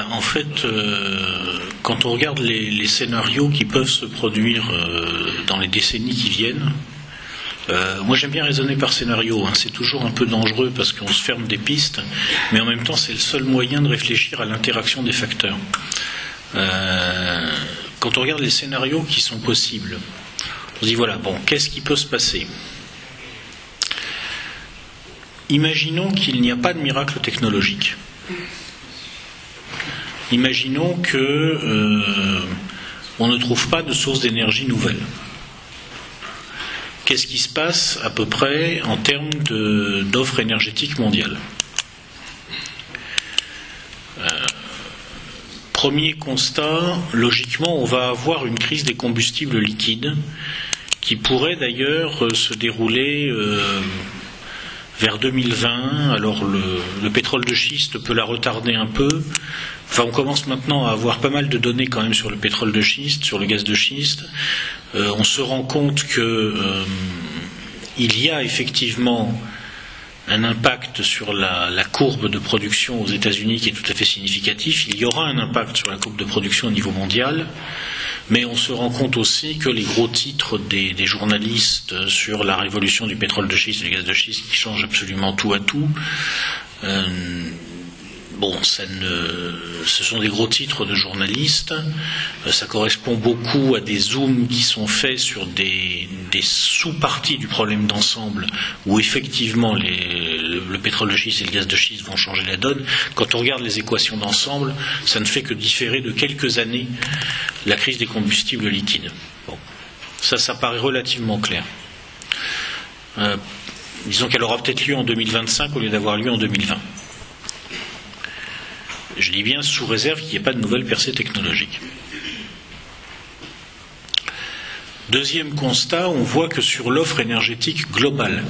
En fait, quand on regarde les scénarios qui peuvent se produire dans les décennies qui viennent, moi j'aime bien raisonner par scénario, hein. C'est toujours un peu dangereux parce qu'on se ferme des pistes, mais en même temps c'est le seul moyen de réfléchir à l'interaction des facteurs. Quand on regarde les scénarios qui sont possibles, on se dit voilà, bon, qu'est-ce qui peut se passer? Imaginons qu'il n'y a pas de miracle technologique. Imaginons que on ne trouve pas de source d'énergie nouvelle. Qu'est-ce qui se passe à peu près en termes d'offres énergétiques mondiales? Premier constat, logiquement, on va avoir une crise des combustibles liquides qui pourrait d'ailleurs se dérouler vers 2020. Alors le pétrole de schiste peut la retarder un peu. Enfin, on commence maintenant à avoir pas mal de données quand même sur le pétrole de schiste, sur le gaz de schiste. On se rend compte que il y a effectivement un impact sur la courbe de production aux États-Unis qui est tout à fait significatif. Il y aura un impact sur la courbe de production au niveau mondial, mais on se rend compte aussi que les gros titres des journalistes sur la révolution du pétrole de schiste et du gaz de schiste qui changent absolument tout à tout, ce sont des gros titres de journalistes. Ça correspond beaucoup à des zooms qui sont faits sur des sous-parties du problème d'ensemble où effectivement le pétrole de schiste et le gaz de schiste vont changer la donne. Quand on regarde les équations d'ensemble, ça ne fait que différer de quelques années la crise des combustibles liquides. Bon. Ça paraît relativement clair. Disons qu'elle aura peut-être lieu en 2025 au lieu d'avoir lieu en 2020. Je dis bien sous réserve qu'il n'y ait pas de nouvelles percées technologiques. Deuxième constat, on voit que sur l'offre énergétique globale,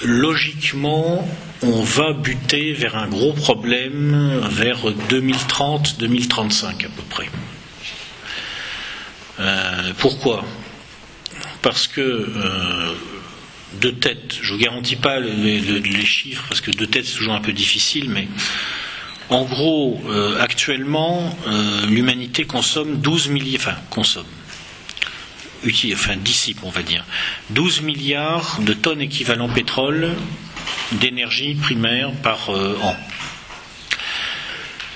logiquement, on va buter vers un gros problème vers 2030-2035 à peu près. Pourquoi? Parce que de tête, je ne vous garantis pas les chiffres parce que de tête c'est toujours un peu difficile, mais en gros, actuellement, l'humanité consomme 12 milliards, dissipe, on va dire, 12 milliards de tonnes équivalent pétrole d'énergie primaire par an.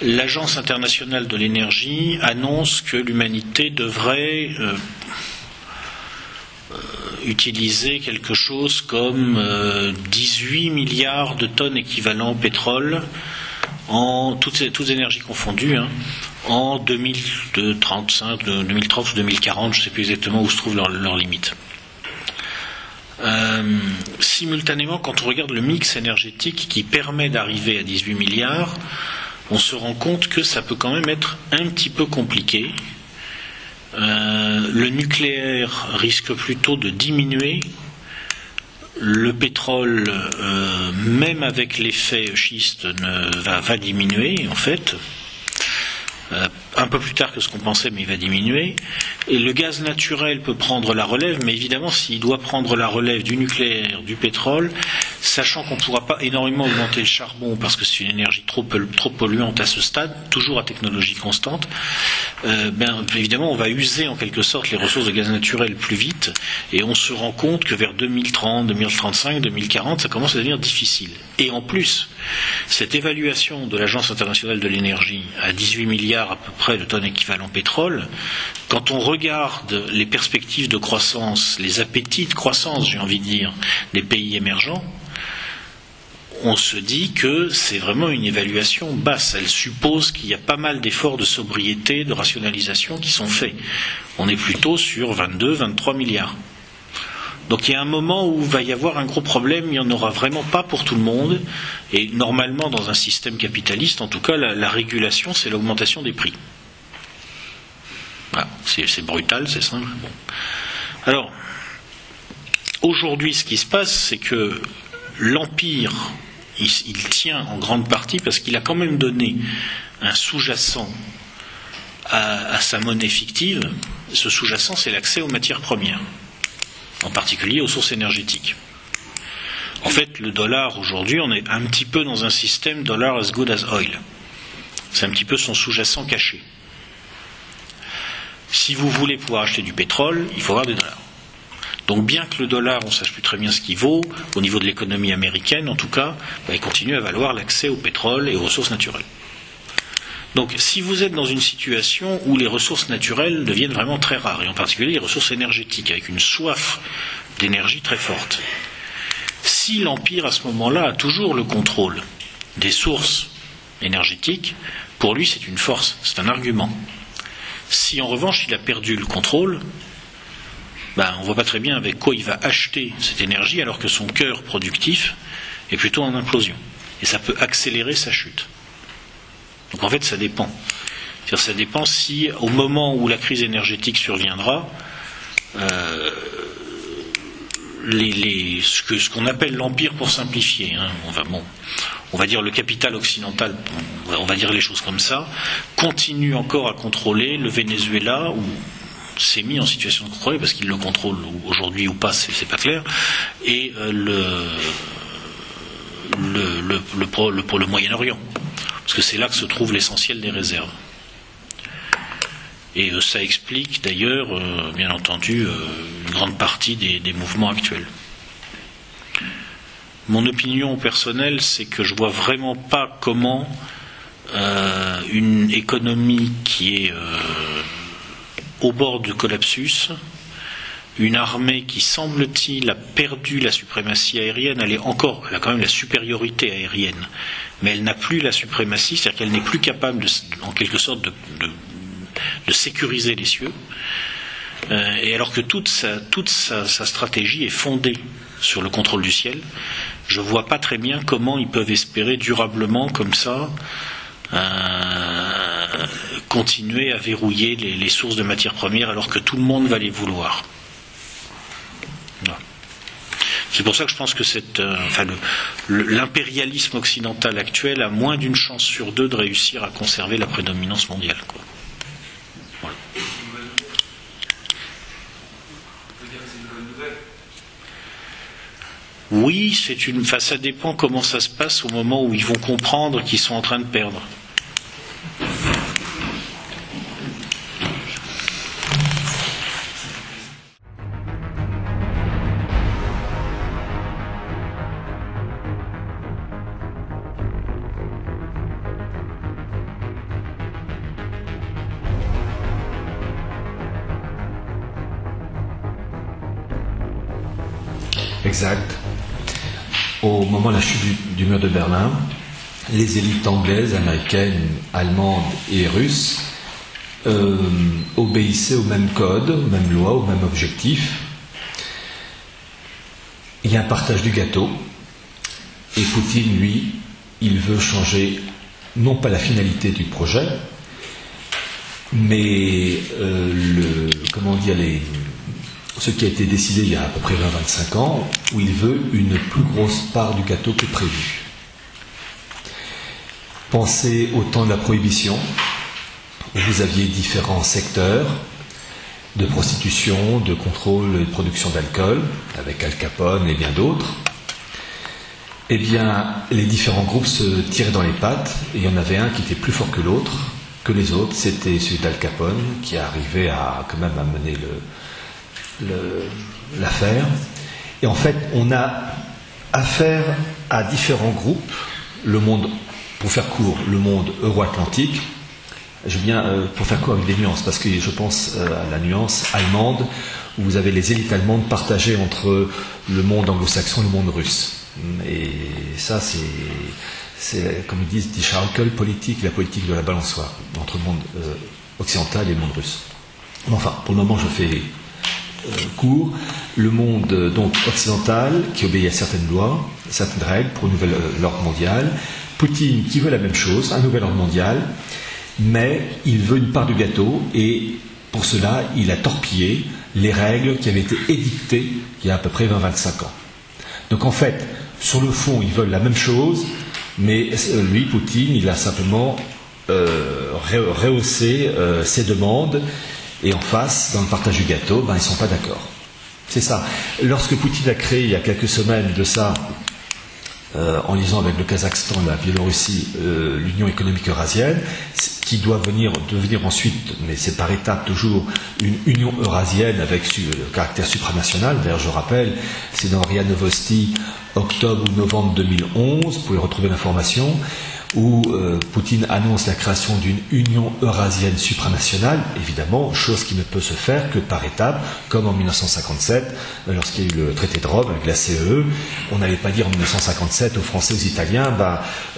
L'Agence internationale de l'énergie annonce que l'humanité devrait utiliser quelque chose comme 18 milliards de tonnes équivalent pétrole en toutes énergies confondues, hein, en 2035, 2030 ou 2040, je ne sais plus exactement où se trouvent leurs limites. Simultanément, quand on regarde le mix énergétique qui permet d'arriver à 18 milliards, on se rend compte que ça peut quand même être un petit peu compliqué. Le nucléaire risque plutôt de diminuer. Le pétrole, même avec l'effet schiste, va diminuer en fait. Un peu plus tard que ce qu'on pensait, mais il va diminuer. Et le gaz naturel peut prendre la relève, mais évidemment, s'il doit prendre la relève du nucléaire, du pétrole, sachant qu'on ne pourra pas énormément augmenter le charbon parce que c'est une énergie trop polluante à ce stade, toujours à technologie constante, évidemment, on va user en quelque sorte les ressources de gaz naturel plus vite, et on se rend compte que vers 2030, 2035, 2040, ça commence à devenir difficile. Et en plus, cette évaluation de l'Agence internationale de l'énergie à 18 milliards à peu près de tonnes équivalent pétrole, quand on regarde les perspectives de croissance, les appétits de croissance, j'ai envie de dire, des pays émergents, on se dit que c'est vraiment une évaluation basse. Elle suppose qu'il y a pas mal d'efforts de sobriété, de rationalisation qui sont faits. On est plutôt sur 22, 23 milliards. Donc il y a un moment où il va y avoir un gros problème, il n'y en aura vraiment pas pour tout le monde, et normalement dans un système capitaliste, en tout cas la régulation c'est l'augmentation des prix. Voilà, c'est brutal, c'est simple. Bon. Alors, aujourd'hui ce qui se passe, c'est que l'Empire, il tient en grande partie parce qu'il a quand même donné un sous-jacent à sa monnaie fictive. Ce sous-jacent c'est l'accès aux matières premières, en particulier aux sources énergétiques. En fait, le dollar, aujourd'hui, on est un petit peu dans un système dollar as good as oil. C'est un petit peu son sous-jacent caché. Si vous voulez pouvoir acheter du pétrole, il faut avoir des dollars. Donc bien que le dollar, on ne sache plus très bien ce qu'il vaut, au niveau de l'économie américaine en tout cas, il continue à valoir l'accès au pétrole et aux ressources naturelles. Donc si vous êtes dans une situation où les ressources naturelles deviennent vraiment très rares, et en particulier les ressources énergétiques, avec une soif d'énergie très forte, si l'Empire à ce moment-là a toujours le contrôle des sources énergétiques, pour lui c'est une force, c'est un argument. Si en revanche il a perdu le contrôle, on ne voit pas très bien avec quoi il va acheter cette énergie alors que son cœur productif est plutôt en implosion. Et ça peut accélérer sa chute. Donc en fait ça dépend. C'est-à-dire, ça dépend si au moment où la crise énergétique surviendra, ce qu'on appelle l'Empire pour simplifier, on va dire le capital occidental, on va dire les choses comme ça, continue encore à contrôler le Venezuela, où s'est mis en situation de contrôler, parce qu'il le contrôle aujourd'hui ou pas, c'est pas clair, et pour le Moyen-Orient, parce que c'est là que se trouve l'essentiel des réserves. Et ça explique d'ailleurs, bien entendu, une grande partie des mouvements actuels. Mon opinion personnelle, c'est que je vois vraiment pas comment une économie qui est au bord du collapsus, une armée qui, semble-t-il, a perdu la suprématie aérienne, elle a quand même la supériorité aérienne, mais elle n'a plus la suprématie, c'est-à-dire qu'elle n'est plus capable, en quelque sorte, de sécuriser les cieux, et alors que toute sa stratégie est fondée sur le contrôle du ciel, je ne vois pas très bien comment ils peuvent espérer durablement, comme ça, continuer à verrouiller les sources de matières premières alors que tout le monde va les vouloir. Voilà. C'est pour ça que je pense que l'impérialisme occidental actuel a moins d'une chance sur deux de réussir à conserver la prédominance mondiale, quoi. Voilà. Oui, ça dépend comment ça se passe au moment où ils vont comprendre qu'ils sont en train de perdre. Exact. Au moment de la chute du mur de Berlin, les élites anglaises, américaines, allemandes et russes obéissaient au même code, aux mêmes lois, au même objectif. Il y a un partage du gâteau, et Poutine, lui, il veut changer non pas la finalité du projet, mais ce qui a été décidé il y a à peu près 20-25 ans, où il veut une plus grosse part du gâteau que prévu. Pensez au temps de la prohibition, où vous aviez différents secteurs de prostitution, de contrôle et de production d'alcool, avec Al Capone et bien d'autres. Eh bien, les différents groupes se tiraient dans les pattes, et il y en avait un qui était plus fort que l'autre, que les autres. C'était celui d'Al Capone, qui arrivait quand même à mener l'affaire. Et en fait, on a affaire à différents groupes. Le monde, pour faire court, le monde euro-atlantique. Je viens pour faire court avec des nuances, parce que je pense à la nuance allemande, où vous avez les élites allemandes partagées entre le monde anglo-saxon et le monde russe. Et ça, c'est comme ils disent, die Schaukelpolitik, la politique de la balançoire, entre le monde occidental et le monde russe. Enfin, pour le moment, je fais court. Le monde donc occidental qui obéit à certaines lois, certaines règles pour un nouvel ordre mondial. Poutine qui veut la même chose, un nouvel ordre mondial, mais il veut une part du gâteau, et pour cela il a torpillé les règles qui avaient été édictées il y a à peu près 20-25 ans. Donc en fait, sur le fond, ils veulent la même chose, mais lui, Poutine, il a simplement rehaussé ses demandes. Et en face, dans le partage du gâteau, ils ne sont pas d'accord. C'est ça. Lorsque Poutine a créé, il y a quelques semaines de ça, en liaison avec le Kazakhstan et la Biélorussie, l'Union économique eurasienne, qui doit devenir ensuite, mais c'est par étapes toujours, une Union eurasienne avec caractère supranational. D'ailleurs, je rappelle, c'est dans RIA Novosti, octobre ou novembre 2011, vous pouvez retrouver l'information, où Poutine annonce la création d'une Union eurasienne supranationale, évidemment, chose qui ne peut se faire que par étapes, comme en 1957, lorsqu'il y a eu le traité de Rome avec la CEE. On n'allait pas dire en 1957 aux Français, aux Italiens,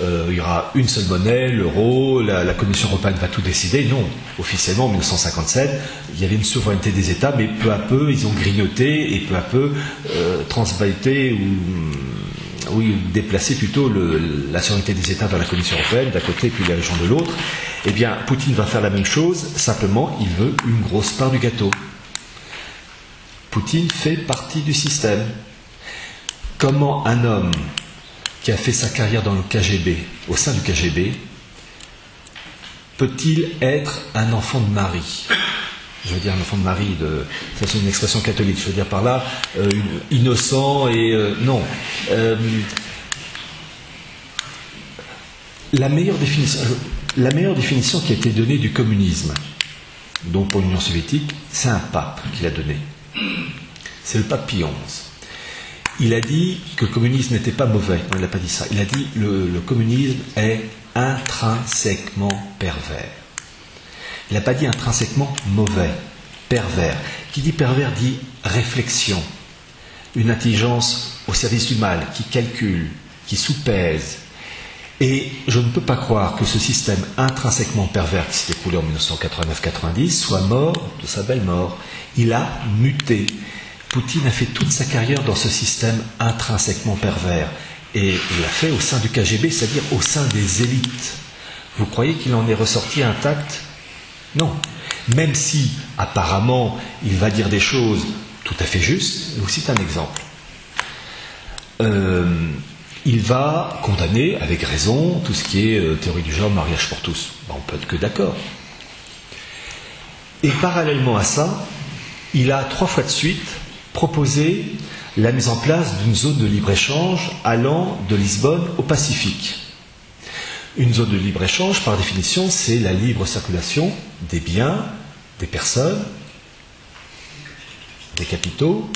il y aura une seule monnaie, l'euro, la Commission européenne va tout décider. Non, officiellement en 1957, il y avait une souveraineté des États, mais peu à peu, ils ont grignoté et peu à peu transvalté ou déplacer plutôt la souveraineté des États vers la Commission européenne d'un côté puis les régions de l'autre. Eh bien, Poutine va faire la même chose, simplement il veut une grosse part du gâteau. Poutine fait partie du système. Comment un homme qui a fait sa carrière dans le KGB, au sein du KGB, peut-il être un enfant de Marie ? Je veux dire un enfant de Marie, ça c'est une expression catholique, je veux dire par là, innocent et non. La meilleure définition qui a été donnée du communisme, donc pour l'Union soviétique, c'est un pape qui l'a donné. C'est le pape Pie XI. Il a dit que le communisme n'était pas mauvais, non, il n'a pas dit ça. Il a dit que le communisme est intrinsèquement pervers. Il n'a pas dit intrinsèquement mauvais, pervers. Qui dit pervers dit réflexion, une intelligence au service du mal, qui calcule, qui soupèse. Et je ne peux pas croire que ce système intrinsèquement pervers qui s'est écoulé en 1989-90 soit mort de sa belle mort. Il a muté. Poutine a fait toute sa carrière dans ce système intrinsèquement pervers. Et il l'a fait au sein du KGB, c'est-à-dire au sein des élites. Vous croyez qu'il en est ressorti intact ? Non. Même si, apparemment, il va dire des choses tout à fait justes, je vous cite un exemple. Il va condamner, avec raison, tout ce qui est théorie du genre, mariage pour tous. On peut être que d'accord. Et parallèlement à ça, il a 3 fois de suite proposé la mise en place d'une zone de libre-échange allant de Lisbonne au Pacifique. Une zone de libre-échange, par définition, c'est la libre circulation des biens, des personnes, des capitaux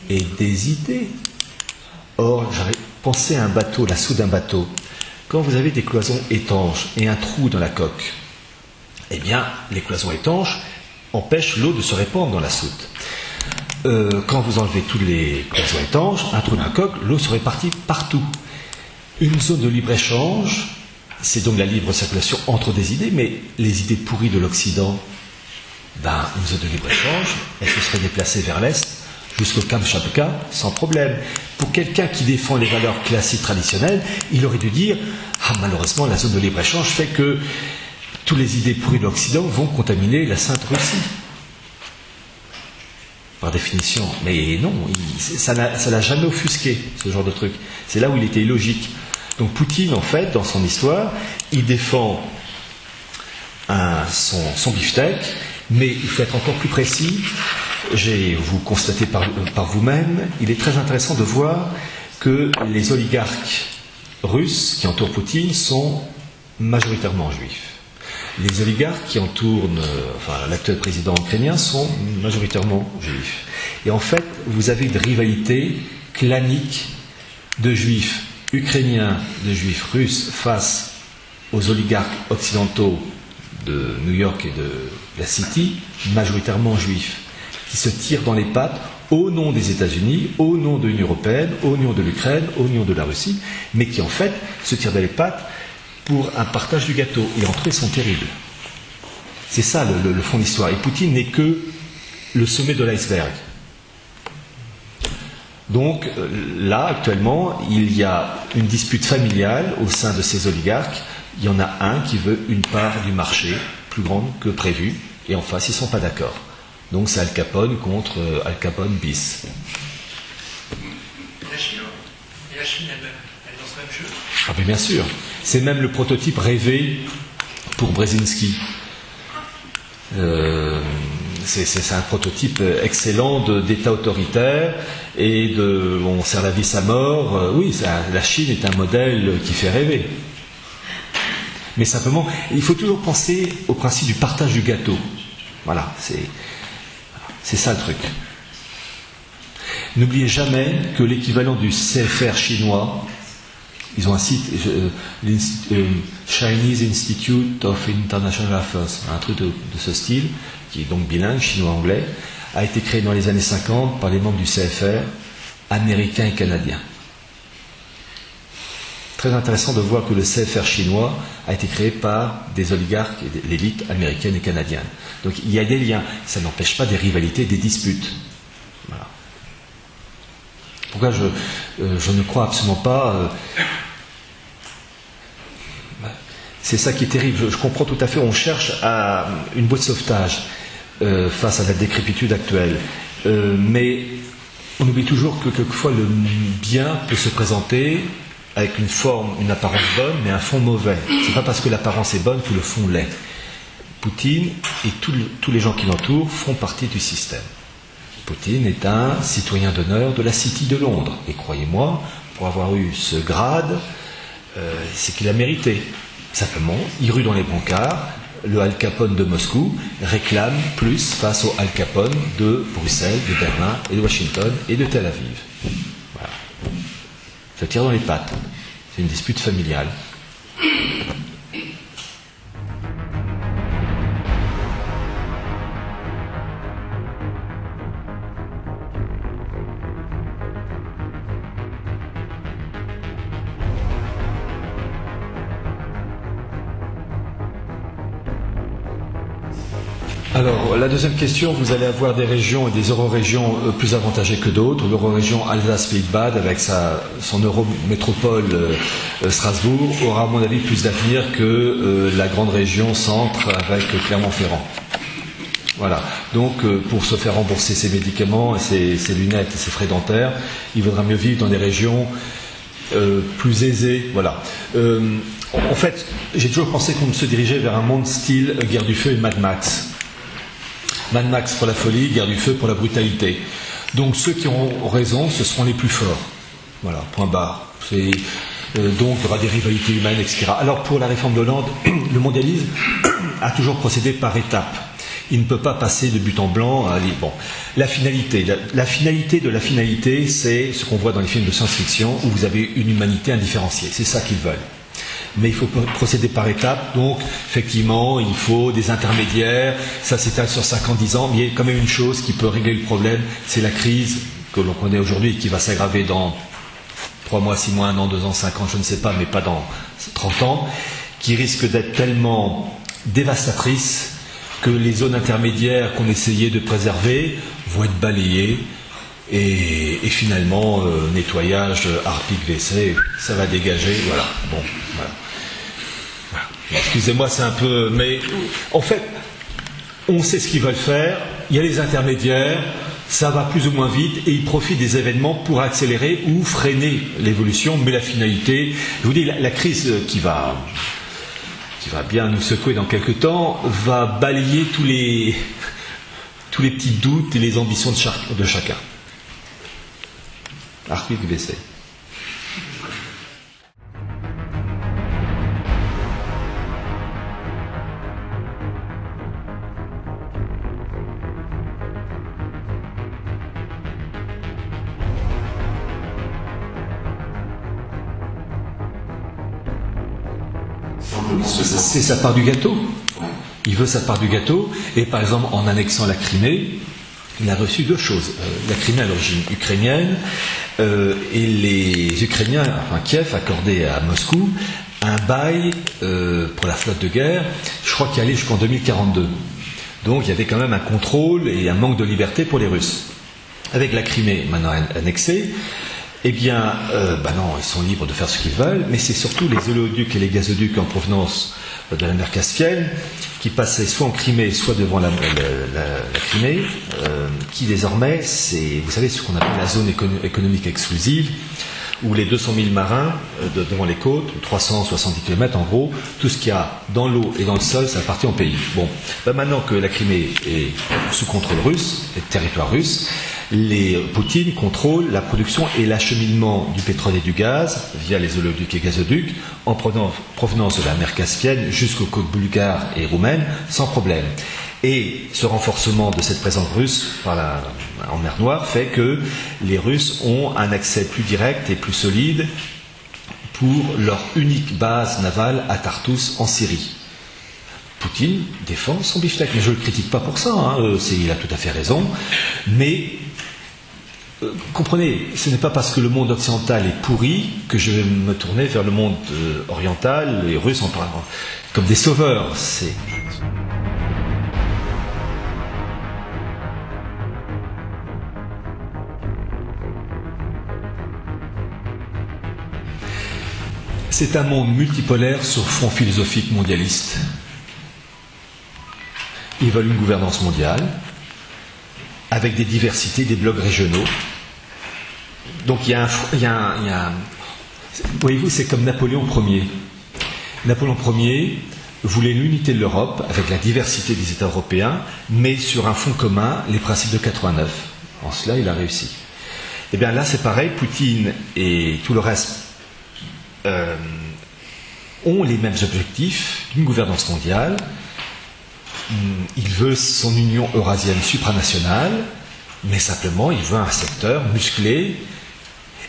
et des idées. Or, pensez à un bateau, la soute d'un bateau. Quand vous avez des cloisons étanches et un trou dans la coque, eh bien, les cloisons étanches empêchent l'eau de se répandre dans la soute. Quand vous enlevez toutes les cloisons étanches, un trou dans la coque, l'eau se répartit partout. Une zone de libre-échange, c'est donc la libre circulation entre des idées, mais les idées pourries de l'Occident, une zone de libre-échange, elle se serait déplacée vers l'Est, jusqu'au Kamchatka, sans problème. Pour quelqu'un qui défend les valeurs classiques traditionnelles, il aurait dû dire « malheureusement, la zone de libre-échange fait que toutes les idées pourries de l'Occident vont contaminer la Sainte Russie. » Par définition. Mais non, ça l'a jamais offusqué, ce genre de truc. C'est là où il était illogique. Donc Poutine, en fait, dans son histoire, il défend son beefsteak, mais il faut être encore plus précis. Vous constatez par vous-même, il est très intéressant de voir que les oligarques russes qui entourent Poutine sont majoritairement juifs. Les oligarques qui entourent l'actuel président ukrainien sont majoritairement juifs. Et en fait, vous avez une rivalité clanique de juifs ukrainiens, de juifs russes face aux oligarques occidentaux de New York et de la City, majoritairement juifs, qui se tirent dans les pattes au nom des États-Unis, au nom de l'Union européenne, au nom de l'Ukraine, au nom de la Russie, mais qui en fait se tirent dans les pattes pour un partage du gâteau. Et entre eux, ils sont terribles. C'est ça le fond de l'histoire. Et Poutine n'est que le sommet de l'iceberg. Donc là, actuellement, il y a une dispute familiale au sein de ces oligarques. Il y en a un qui veut une part du marché plus grande que prévu, et en face, ils ne sont pas d'accord. Donc c'est Al Capone contre Al Capone bis. Et la Chine, elle est dans ce même jeu. Ah mais bien sûr. C'est même le prototype rêvé pour Brzezinski. c'est un prototype excellent d'État autoritaire et on sert la vis à mort. Oui, la Chine est un modèle qui fait rêver. Mais simplement, il faut toujours penser au principe du partage du gâteau. Voilà, c'est ça le truc. N'oubliez jamais que l'équivalent du CFR chinois, ils ont un site, Chinese Institute of International Affairs, un truc de ce style, qui est donc bilingue, chinois-anglais, a été créé dans les années 50 par les membres du CFR, américains et canadiens. Très intéressant de voir que le CFR chinois a été créé par des oligarques et l'élite américaine et canadienne. Donc il y a des liens, ça n'empêche pas des rivalités, des disputes. Voilà. Pourquoi je ne crois absolument pas... c'est ça qui est terrible. Je comprends tout à fait, on cherche à une voie de sauvetage face à la décrépitude actuelle. Mais on oublie toujours que quelquefois le bien peut se présenter avec une forme, une apparence bonne, mais un fond mauvais. C'est pas parce que l'apparence est bonne que le fond l'est. Poutine et tous les gens qui l'entourent font partie du système. Poutine est un citoyen d'honneur de la City de Londres. Et croyez-moi, pour avoir eu ce grade, c'est qu'il a mérité. Simplement, il rue dans les brancards, le Al Capone de Moscou réclame plus face au Al Capone de Bruxelles, de Berlin et de Washington et de Tel Aviv. Voilà. Ça tire dans les pattes. C'est une dispute familiale. Alors, la deuxième question, vous allez avoir des régions et des eurorégions plus avantagées que d'autres. L'eurorégion Alsace-Pays de Bade, avec son eurométropole Strasbourg, aura à mon avis plus d'avenir que la grande région centre avec Clermont-Ferrand. Voilà. Donc, pour se faire rembourser ses médicaments, et ses lunettes et ses frais dentaires, il vaudra mieux vivre dans des régions plus aisées. Voilà. En fait, j'ai toujours pensé qu'on se dirigeait vers un monde style Guerre du Feu et Mad Max. Mad Max pour la folie, Guerre du Feu pour la brutalité. Donc ceux qui auront raison, ce seront les plus forts. Voilà, point barre. Donc il y aura des rivalités humaines, etc. Alors pour la réforme de Hollande, le mondialisme a toujours procédé par étapes. Il ne peut pas passer de but en blanc à aller. Bon, la finalité. La finalité de la finalité, c'est ce qu'on voit dans les films de science-fiction où vous avez une humanité indifférenciée. C'est ça qu'ils veulent. Mais il faut procéder par étapes, donc effectivement il faut des intermédiaires, ça s'étale sur 5 ans, 10 ans, mais il y a quand même une chose qui peut régler le problème, c'est la crise que l'on connaît aujourd'hui et qui va s'aggraver dans 3 mois, 6 mois, 1 an, 2 ans, 5 ans, je ne sais pas, mais pas dans 30 ans, qui risque d'être tellement dévastatrice que les zones intermédiaires qu'on essayait de préserver vont être balayées. Et finalement, nettoyage, harpic, WC, ça va dégager, voilà. Bon, voilà. Excusez-moi, c'est un peu... Mais en fait, on sait ce qu'ils veulent faire, il y a les intermédiaires, ça va plus ou moins vite, et ils profitent des événements pour accélérer ou freiner l'évolution, mais la finalité... Je vous dis, la crise qui va bien nous secouer dans quelques temps, va balayer tous les petits doutes et les ambitions de chacun. Arclic WC. C'est sa part du gâteau. Il veut sa part du gâteau, et par exemple, en annexant la Crimée, il a reçu 2 choses. La Crimée à l'origine ukrainienne, et les Ukrainiens, enfin Kiev, accordé à Moscou, un bail pour la flotte de guerre, je crois qu'il allait jusqu'en 2042. Donc il y avait quand même un contrôle et un manque de liberté pour les Russes. Avec la Crimée maintenant annexée, eh bien, non, ils sont libres de faire ce qu'ils veulent, mais c'est surtout les oléoducs et les gazoducs en provenance de la mer Caspienne qui passaient soit en Crimée, soit devant la Crimée, qui désormais, c'est, vous savez, ce qu'on appelle la zone économique exclusive. où les 200 000 marins devant les côtes, 370 km en gros, tout ce qu'il y a dans l'eau et dans le sol, ça appartient au pays. Bon, ben maintenant que la Crimée est sous contrôle russe, est territoire russe, Poutine contrôle la production et l'acheminement du pétrole et du gaz via les oléoducs et gazoducs en provenance de la mer Caspienne jusqu'aux côtes bulgares et roumaines sans problème. Et ce renforcement de cette présence russe en mer Noire fait que les Russes ont un accès plus direct et plus solide pour leur unique base navale à Tartous en Syrie. Poutine défend son beefsteak, mais je ne le critique pas pour ça, hein, il a tout à fait raison, mais comprenez, ce n'est pas parce que le monde occidental est pourri que je vais me tourner vers le monde oriental, les Russes en parlant comme des sauveurs. C'est un monde multipolaire sur fond philosophique mondialiste. Ils veulent une gouvernance mondiale, avec des diversités, des blocs régionaux. Donc voyez-vous, c'est comme Napoléon Ier. Napoléon Ier voulait l'unité de l'Europe, avec la diversité des États européens, mais sur un fond commun, les principes de 89. En cela, il a réussi. Et bien là, c'est pareil, Poutine et tout le reste ont les mêmes objectifs d'une gouvernance mondiale. Il veut son union eurasienne supranationale, mais simplement il veut un secteur musclé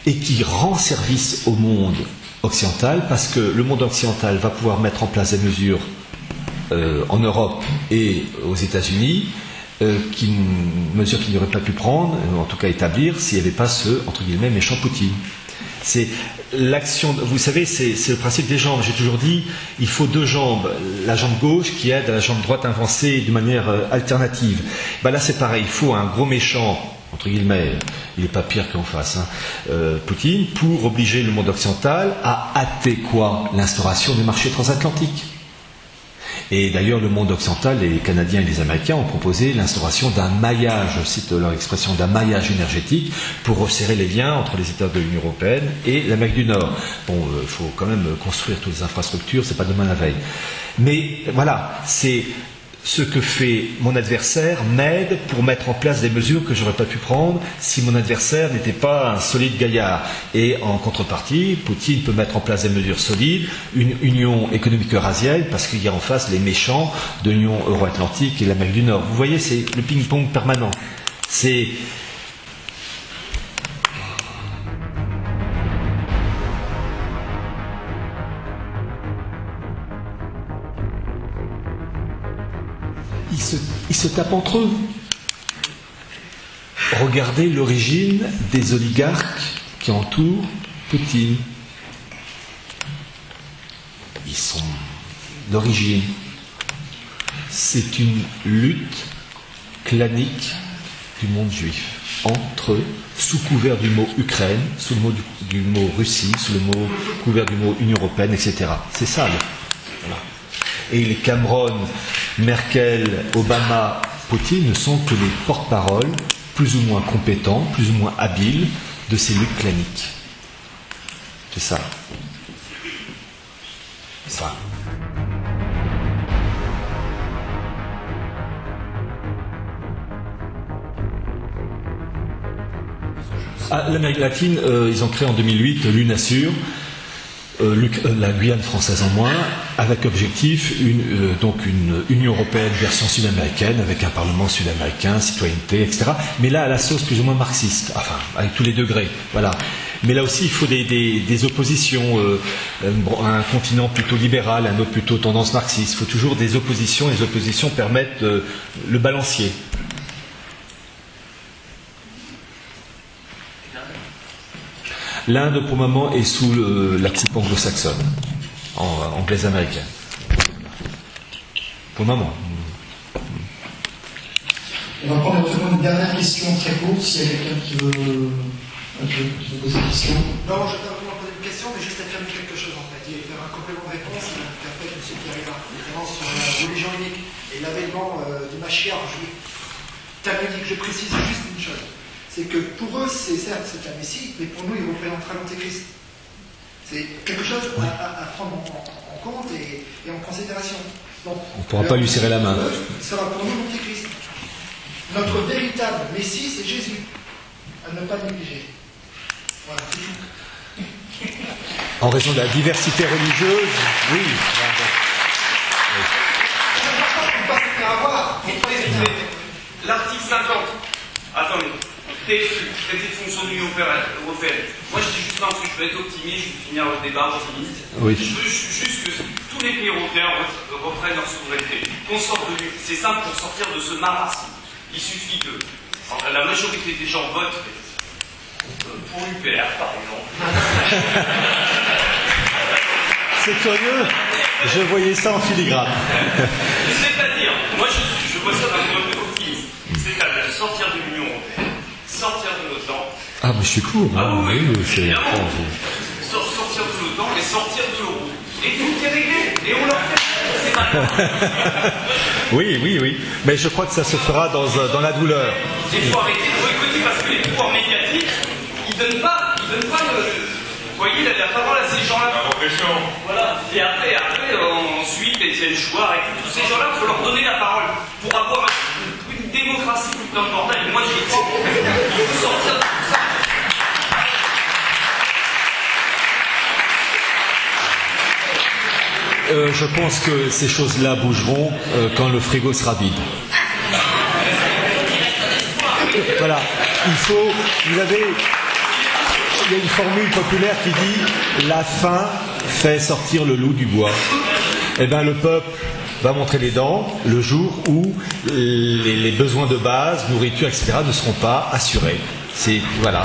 et qui rend service au monde occidental, parce que le monde occidental va pouvoir mettre en place des mesures en Europe et aux États-Unis, mesures qu'il n'aurait pas pu prendre, en tout cas établir, s'il n'y avait pas ce, entre guillemets, méchant Poutine. C'est l'action, vous savez, c'est le principe des jambes. J'ai toujours dit, il faut deux jambes, la jambe gauche qui aide à la jambe droite à avancer de manière alternative. Ben là, c'est pareil, il faut un gros méchant, entre guillemets, il n'est pas pire qu'en face, Poutine, pour obliger le monde occidental à hâter quoi? L'instauration du marché transatlantique. Et d'ailleurs, le monde occidental, les Canadiens et les Américains ont proposé l'instauration d'un maillage, je cite leur expression, d'un maillage énergétique pour resserrer les liens entre les États de l'Union européenne et l'Amérique du Nord. Bon, il faut quand même construire toutes les infrastructures, c'est pas demain la veille. Mais voilà, c'est ce que fait mon adversaire m'aide pour mettre en place des mesures que je n'aurais pas pu prendre si mon adversaire n'était pas un solide gaillard. Et en contrepartie, Poutine peut mettre en place des mesures solides, une union économique eurasienne, parce qu'il y a en face les méchants de l'Union euro-atlantique et l'Amérique du Nord. Vous voyez, c'est le ping-pong permanent. C'est... Ils se tapent entre eux. Regardez l'origine des oligarques qui entourent Poutine. Ils sont d'origine. C'est une lutte clanique du monde juif entre eux, sous couvert du mot Ukraine, sous le mot du mot Russie, sous le mot couvert du mot Union européenne, etc. C'est ça. Voilà. Et les Cameron, Merkel, Obama, Poutine ne sont que les porte-paroles plus ou moins compétents, plus ou moins habiles de ces luttes claniques. C'est ça. Ça. L'Amérique latine, ils ont créé en 2008 l'UNASUR, la Guyane française en moins, avec objectif donc une Union européenne version sud-américaine, avec un Parlement sud-américain, citoyenneté, etc. Mais là, à la sauce plus ou moins marxiste, enfin, avec tous les degrés, voilà. Mais là aussi, il faut des oppositions, un continent plutôt libéral, un autre plutôt tendance marxiste. Il faut toujours des oppositions, les oppositions permettent le balancier. L'Inde, pour le moment, est sous la coupe anglo-saxonne, anglaise américaine. Pour le moment. On va prendre une dernière question très courte, s'il y a quelqu'un qui veut poser une question. Non, je ne vais pas vraiment poser une question, mais juste affirmer quelque chose en fait, et faire un complément de réponse qu'a fait M. Pierre, notamment sur la religion unique et l'avènement du Mashiach juif talmudique. Je précise juste une chose. c'est que pour eux, certes, c'est un Messie, mais pour nous, il représentera l'Antéchrist. C'est quelque chose à prendre en compte et en considération. Donc, on ne pourra pas lui serrer la main. Sera pour nous l'Antéchrist. Notre véritable Messie, c'est Jésus, à ne pas négliger. Voilà, c'est tout. En raison de la diversité religieuse, oui. L'article 50. Attendez. Traité de fonction de l'Union européenne. Moi, je dis juste un truc, je vais être optimiste, je vais finir le débat optimiste. Oui. Je veux juste que tous les pays européens reprennent leur souveraineté. Qu'on sorte de l'Union. C'est simple pour sortir de ce marasme. Il suffit que la majorité des gens votent pour l'UPR, par exemple. C'est curieux, je voyais ça en filigrane. C'est-à-dire, moi je vois ça d'un point de vue optimiste. C'est-à-dire sortir de l'Union européenne, sortir de l'OTAN. Ah, mais je suis court. Ah oui, c'est... sortir de l'OTAN et sortir de l'euro. Et tout est réglé. Et on leur fait. C'est pas grave. Oui. Mais je crois que ça se fera dans la douleur. Il faut arrêter de boycotter parce que les pouvoirs médiatiques, ils donnent pas vous voyez, la parole à ces gens-là. Voilà. Et après, ensuite, Étienne Chouard et tous ces gens-là, il faut leur donner la parole pour avoir une démocratie tout le bordel. Moi, j'y crois. Il faut sortir de tout ça. Je pense que ces choses-là bougeront quand le frigo sera vide. Voilà. Il y a une formule populaire qui dit « la faim fait sortir le loup du bois ». Eh bien, le peuple va montrer les dents le jour où les besoins de base, nourriture, etc. ne seront pas assurés. C'est la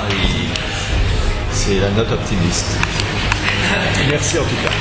note optimiste. Merci en tout cas.